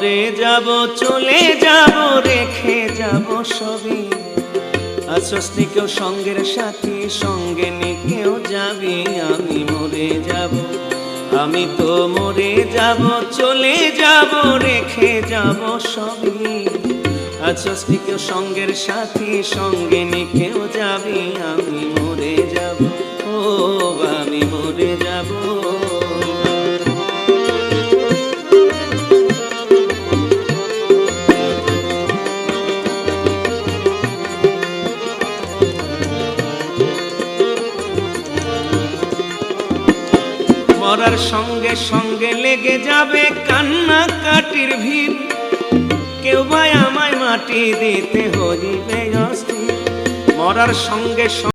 মরে যাব চলে যাব রেখে যাব সবই, আছস নি কেউ সঙ্গের সাথী সঙ্গে নি কেউ যাবি। আমি মরে যাব, আমি তো মরে যাব চলে যাব রেখে যাব সবই, আছস নি কেউ সঙ্গের সাথী সঙ্গে নি কেউ যাবি। আমি মরে যাব, ও আমি মরে যাব। মরার সঙ্গে সঙ্গে লেগে যাবে কান্না কাটির ভিড়, কেউ ভাই আমায় মাটি দিতে হইবে অস্থির। মরার সঙ্গে